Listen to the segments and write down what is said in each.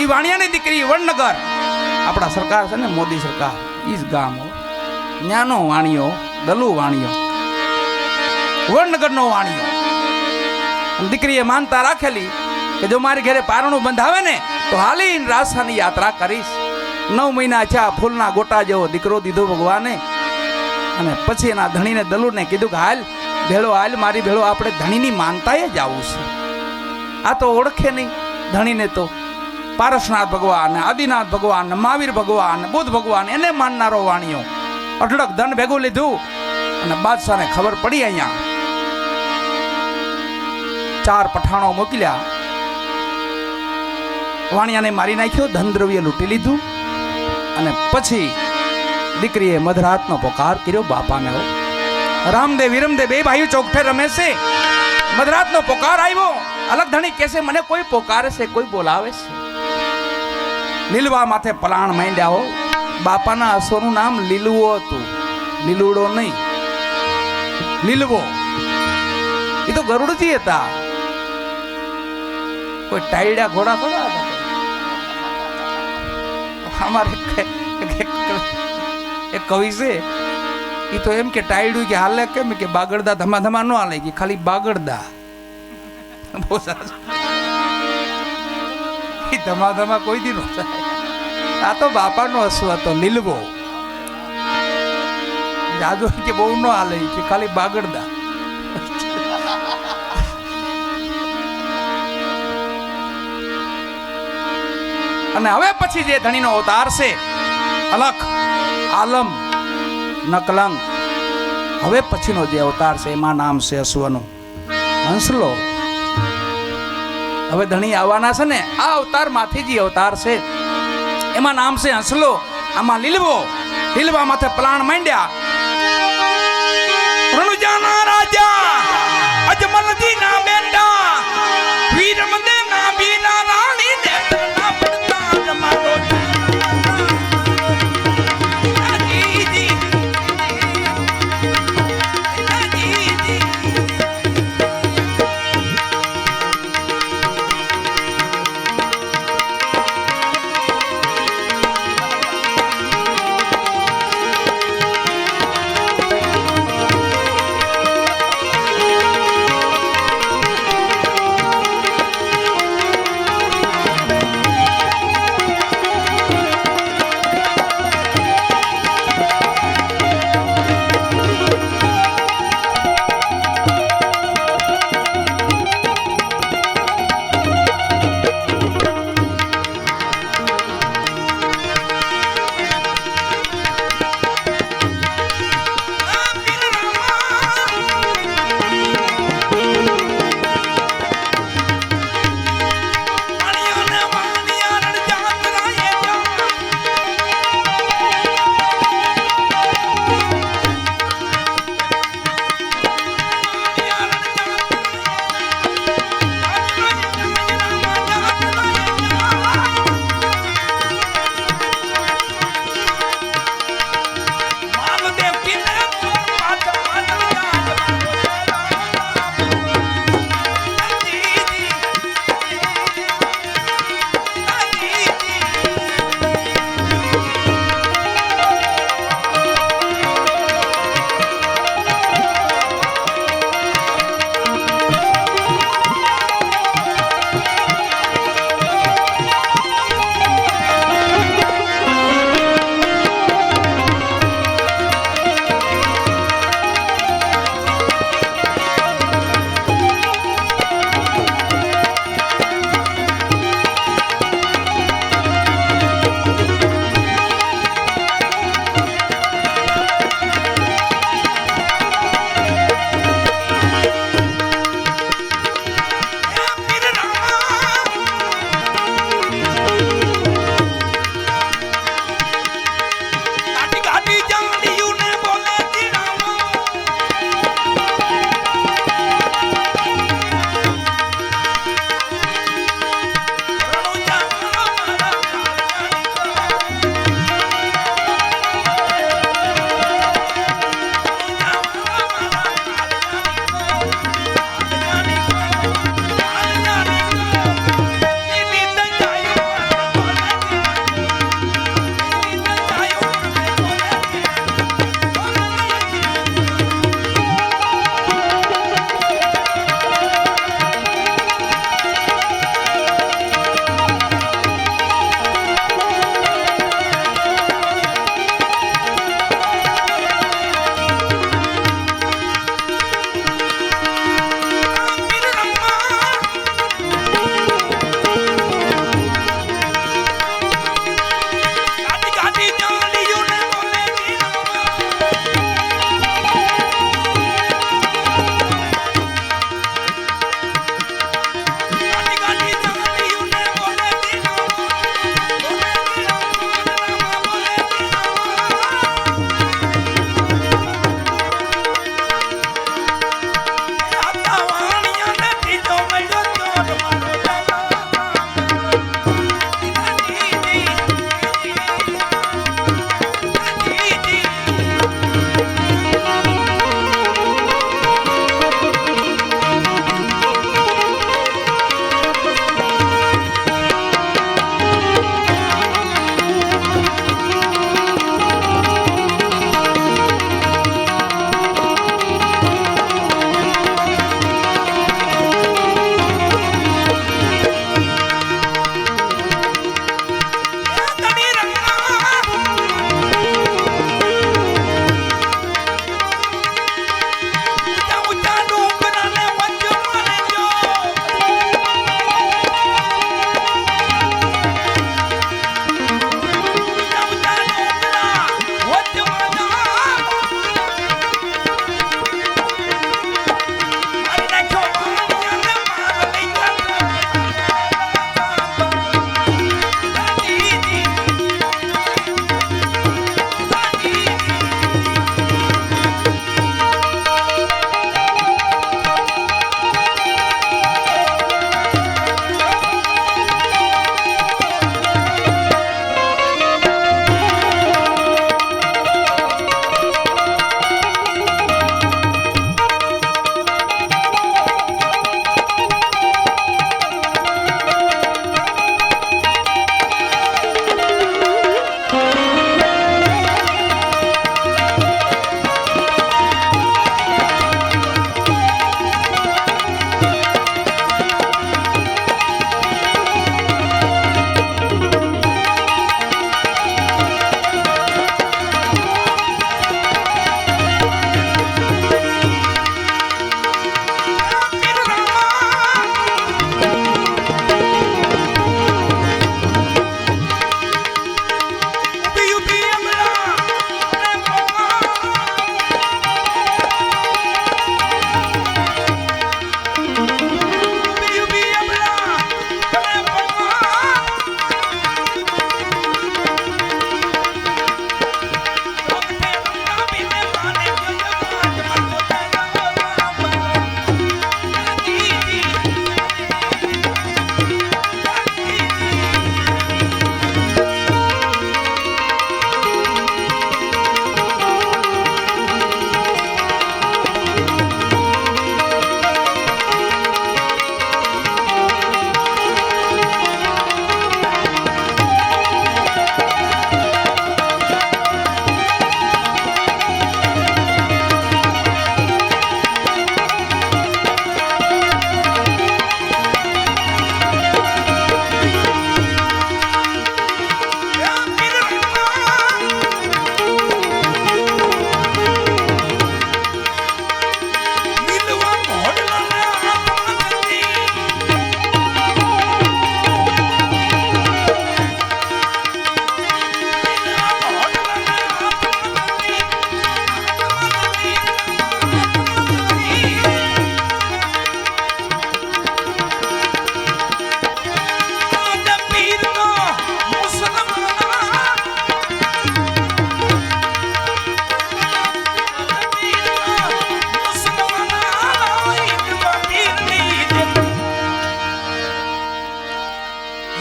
એ વાણિયાની દીકરી વડનગર, આપણા સરકાર છે ને મોદી સરકાર, ઈ જ ગામ ન્યાનો વાણિયો, દલુ વાણિયો, વડનગરનો વાણિયો. દીકરીએ માનતા રાખેલી કે જો મારી ઘરે પારણું બંધાવે ને તો હાલીને રાસાની યાત્રા કરીશ. 9 મહિના થયા, ફૂલના ગોટા જેવો દીકરો દીધો ભગવાને. અને પછી એના ધણીને દલુને કીધું કે હાલ ભેળો, હાલ મારી ભેળો, આપણે ધણીની માનતાએ જ આવું છે. આ તો ઓળખે નહીં ધણીને, તો પારસનાથ ભગવાન, આદિનાથ ભગવાન, મહાવીર ભગવાન, બુદ્ધ ભગવાન, એને માનનારો વાણિયો. અઢળક ધન ભેગું લીધું અને બાદશાહને ખબર પડી. અહીંયા 4 પઠાણો મોકલ્યા, વાણિયાને મારી નાખ્યો, ધન દ્રવ્ય લૂંટી લીધું. અને પછી દીકરીએ મધરાતનો પોકાર કર્યો બાપાને. રામદેવ વિરમદેવ બે ભાઈઓ ચોકઠે રમે છે. મધરાતનો પોકાર આવ્યો. અલગ ધણી કહેશે મને કોઈ પોકારે છે, કોઈ બોલાવે છે. લીલવા માથે પલાણ માંડ્યા હો. બાપાના અસોનું નામ લીલવો હતું, લીલુડો નહીં, લીલવો. એ તો ગરુડજી હતા, કોઈ ટાઈડા ઘોડા થોડા હતા. અમારે એક કવિ છે, એ તો એમ કે ટાઈડું કે હાલે કેમ કે બાગડદા ધમાધમા ન હાલે, કે ખાલી બાગડદા. બહુ સરસ. એ ધમાધમા કોઈ દી ન થાય. આ તો બાપાનો અશ્વ હતો લીલવો. જાદુ કે બહુ ન હાલે, કે ખાલી બાગડદા. અને હવે પછી જે ધણીનો અવતાર છે, અલખ, આલમ, નકલંગ, હવે પછીનો જે અવતાર છે એમાં નામ છે અશ્વનું હંસલો. હવે ધણી આવવાના છે ને, આ અવતારમાંથી જે અવતાર છે એમાં નામ છે હંસલો. આમાં લીલવો, લીલવા માથે પલાણ માંડ્યા. રણુજાના રાજા અજમલજી ના બેટા, વીરમદે ના બીના રાણી ને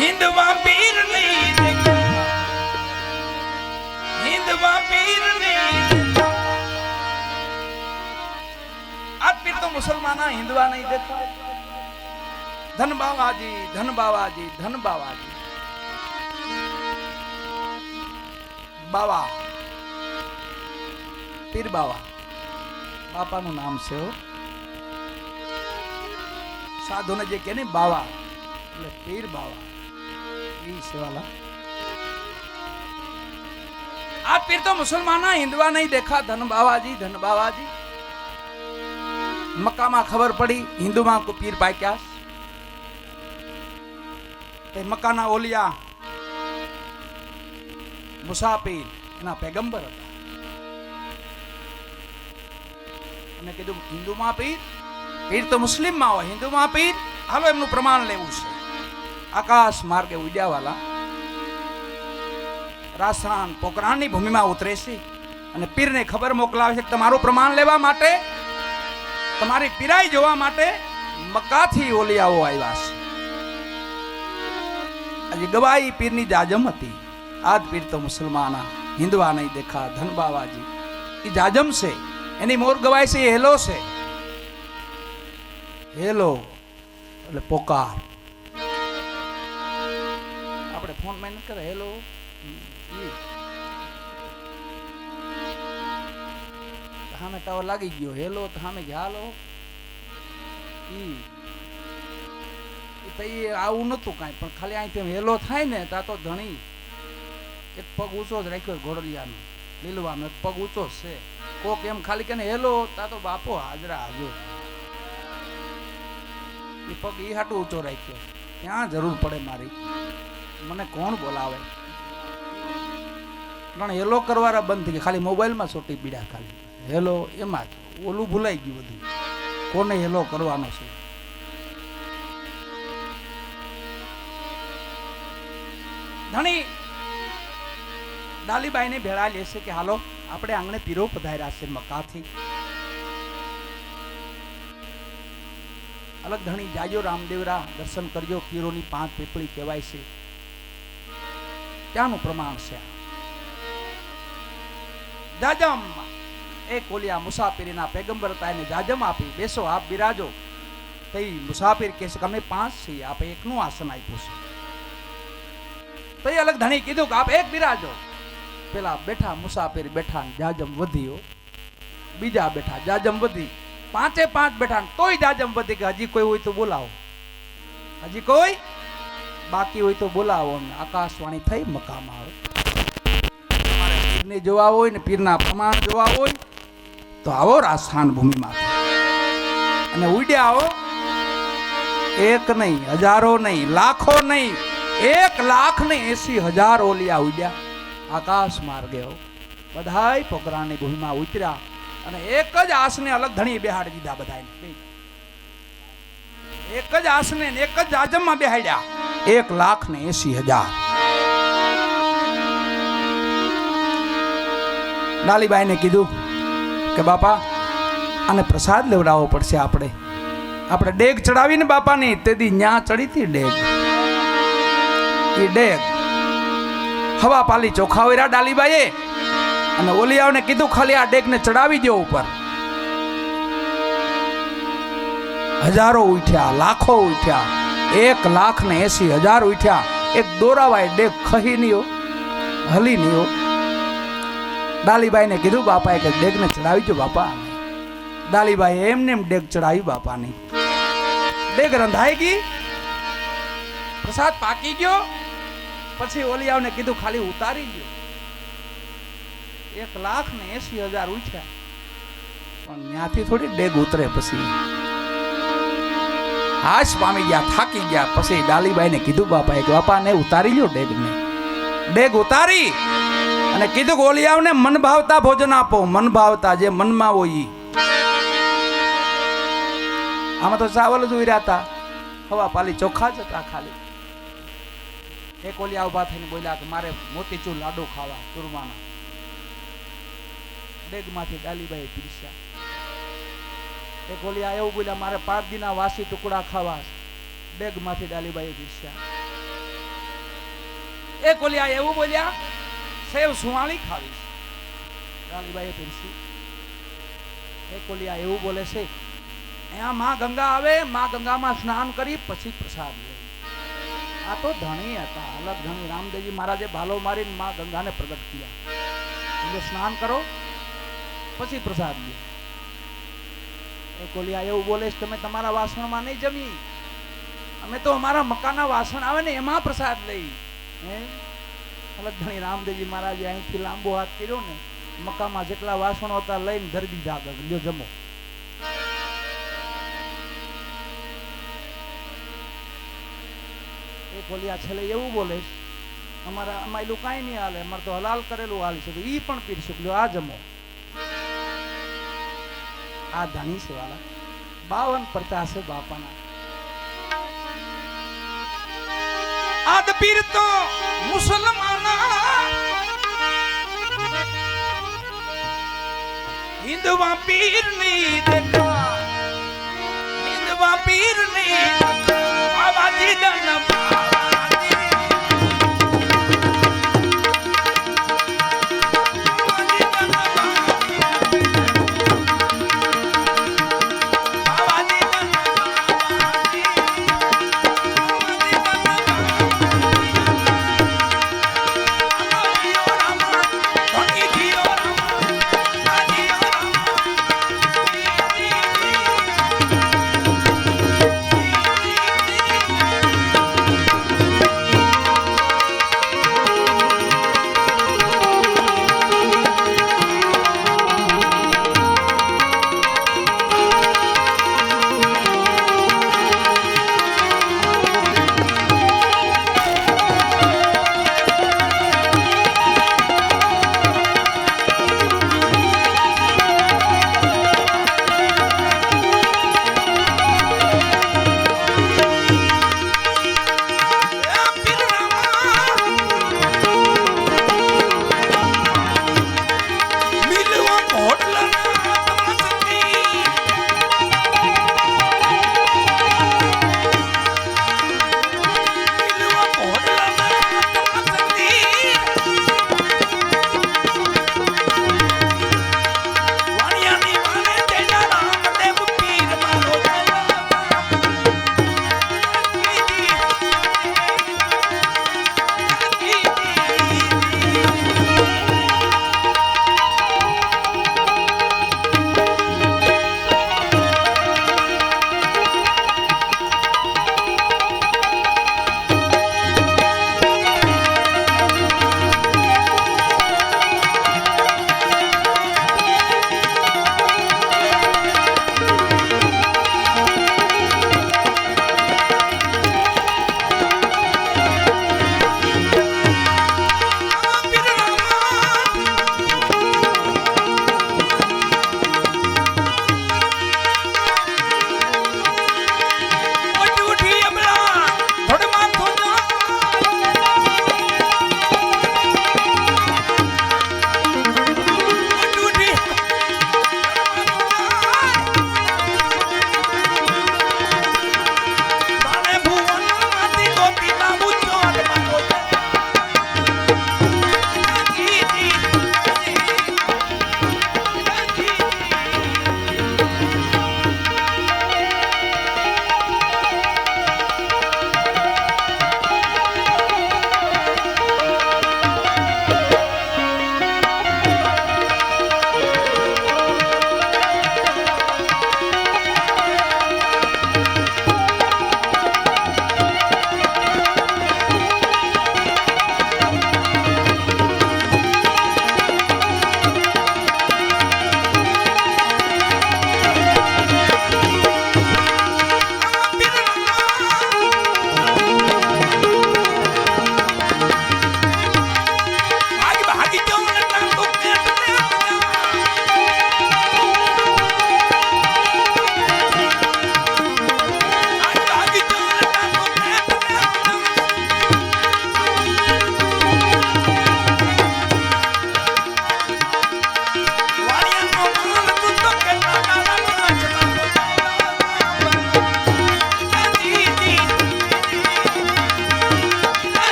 હિન્દમાં પીર નહીં દેખા, હિન્દમાં પીર નહીં, આ પીર તો મુસલમાના હિન્દવા નહીં દેખા. ધન બાવાજી, ધન બાવાજી, ધન બાવાજી. બાવા પીર બાવા બાપાનું નામ છે. સાધુને જે કે ને બાવા એટલે પીર બાવા એ સેવાલા. આ પીર તો મુસલમાના હિન્દવા નહીં દેખા. ધન બાવાજી, ધન બાવાજી. મક્કામાં ખબર પડી હિન્દુમાં કો પીર પાક્યા. તે મક્કાના ઓલિયા મુસાફિર એના પેગંબર હતા અને કીધું હિન્દુમાં પીર, પીર તો મુસ્લિમમાં હોય, હિન્દુમાં પીર, હાલો એમનું પ્રમાણ લેવું છે. આકાશ માર્ગે ઉડ્યાવાલા રાજસ્થાન પોકરાણની ભૂમિમાં ઉતરે છે અને પીરને ખબર મોકલાવે છે કે તમારું પ્રમાણ લેવા માટે, તમારી પીરાઈ જોવા માટે મક્કાથી ઓલિયાઓ આવ્યા છે. આજે ગવાઈ પીરની જાજમ હતી. આજ પીર તો મુસલમાના હિન્દવા નહીં દેખા. ધન બાવાજી એ જાજમ છે, એની મોર ગવાય છે એ હેલો છે. હેલો એટલે પોકાર. આપણે ફોન માં ન કરે હેલો, સામે ટાવર લાગી ગયો, હેલો તો સામે હાલો. આવું નતું કાંઈ, પણ ખાલી અહીંથી હેલો થાય ને ત્યાં તો ધણી એક પગ ઊંચો જ રાખ્યો ઘોડલિયાનો લીલવાનો, એક પગ ઊંચો છે. કોક એમ ખાલી કે હેલો ત્યાં તો બાપો હાજરા હાજર. એ પગ એ હાટું ઊંચો રાખ્યો. ક્યાં જરૂર પડે મારી, મને કોણ બોલાવે. પણ હેલો કરવાના બંધ થઈ ગયા, ખાલી મોબાઈલમાં સોટી પીડા. ખાલી હેલો એમાં જ ઓલું ભૂલાઈ ગયું બધું, કોને હેલો કરવાનો છે. ધણી ડાલીબાઈને ભેળા લેશે કે હાલો આપણે આંગણે પીરો પધાર્યા છે મક્કાથી. અલગ ધણી જાજો રામદેવરા દર્શન કરજો. પીરોની 5 પીપળી કહેવાય છે, ત્યાંનું પ્રમાણ છે. જાજમ એક ઓલિયા મુસાફિરીના પેગંબર હતા, એને જાજમ આપી, બેસો આપ બિરાજો. તે મુસાફિર કહે છે કે અમે 5 છીએ, આપે એકનું આસન આપ્યું છે. તો એ અલગ ધણી કીધું કે આપ એક બિરાજો. પેલા બેઠા મુસાફિર બેઠા, જાજમ વધ્યો. બીજા બેઠા, જાજમ વધી. 5 બેઠા, તોય જાજમ વધી. કે હજી કોઈ હોય તો બોલાવો, હજી કોઈ બાકી હોય તો બોલાવો. આકાશવાણી થઈ મકામાં આવે. તમારે પીરને જોવા હોય ને પીરના પ્રમાણ જોવા હોય તો આવો રાજસ્થાન ભૂમિમાં અને ઉડ્યા આવો. એક નહીં, હજારો નહીં, લાખો નહીં, 1,80,000 ઓલિયા ઉડ્યા આકાશ માર્ગે. બધાય પોકરાની ભૂમિમાં ઉતર્યા અને એક જ આસને અલગ ધણી બેહાડી દીધા. બધાને એક જ આસને એક જ જાજમમાં બેહાડ્યા. 1,80,000. ડાલીબાઈને કીધું કે બાપા આને પ્રસાદ લેવડાવવો પડશે. આપણે ડેગ ચડાવીને બાપાની તેદી ન્યા ચડી હતી ડેગ. એ ડેગ હવા પાલી ચોખા વેરા ડાલીબાઈએ અને ઓલિયાઓને કીધું ખાલી આ ડેગને ચડાવી દો ઉપર. હજારો ઉઠ્યા, લાખો ઉઠ્યા, 1,80,000 ઉઠ્યા. એક દોરાવાય ડેગ ખહી નહીં, હલી નહીં. ડાલીબાઈને કીધું બાપાએ કે ડેગને ચડાવી દો બાપા. ડાલીબાઈએ એમને એમ ડેગ ચડાવી બાપાની. ડેગ રંધાઈ ગઈ, પ્રસાદ પાકી ગયો. પછી ઓલિયાઓને કીધું ખાલી ઉતારી ગયો. 1,80,000 ઉઠ્યા, પણ ત્યાંથી થોડી ડેગ ઉતરે. પછી હાશ પામી ગયા, થાકી ગયા. પછી ડાલીબાઈને કીધું બાપાએ કે બાપાને ઉતારી લ્યો ડેગને. ડેગ ઉતારી અને કીધું કે ઓલિયાઓને મન ભાવતા ભોજન આપો, મન ભાવતા જે મનમાં હોય. આમાં તો ચાવલ જ ઉર્યા હતા, હવા પાલી ચોખા જ હતા ખાલી. એક ઓલિયા ઉભા થઈને બોલ્યા કે મારે મોતીચૂર લાડુ ખાવા ચૂરમાના. ડેગમાંથી ડાલીબાઈ પીરસ્યા. એક ઓલિયા એવું બોલ્યા મારે 5 દીના વાસી ટુકડા ખાવા. ડેગમાંથી ડાલીબાઈ પીરસ્યા. એ કોલિયા એવું બોલ્યા સેવ સુવાળી ખાવીશ રાણીબાઈએ પીરસી એ કોલિયા એવું બોલે છે અહીંયા માં ગંગા આવે માં ગંગામાં સ્નાન કરી પછી પ્રસાદ લે આ તો ધણી હતા અલગ ધણી રામદેવજી મહારાજે ભાલો મારીને માં ગંગાને પ્રગટ કિયા એટલે સ્નાન કરો પછી પ્રસાદ લે એ કોલિયા એવું બોલે છે તમે તમારા વાસણમાં નહીં જમી અમે તો અમારા મકાના વાસણ આવે ને એમાં પ્રસાદ લઈ હે અલગ ધણી રામદેવજી મહારાજે અહીંથી લાંબો હાથ કર્યો ને મકામાં જેટલા વાસણો હતા લઈને ધરી દીધા આગળ લ્યો જમો એ કોલિયા છેલ્લે એવું બોલે અમારા અમાયલું કાંઈ નહીં હાલે અમારે તો હલાલ કરેલું હાલ છે ઈ પણ પીરશું લ્યો આ જમો આ ધણી છે વાળા 52 છે બાપાના આદ પીર તો મુસલમાના હિન્દવા પીર ની દેખા હિન્દવા પીર ની આવાજી દન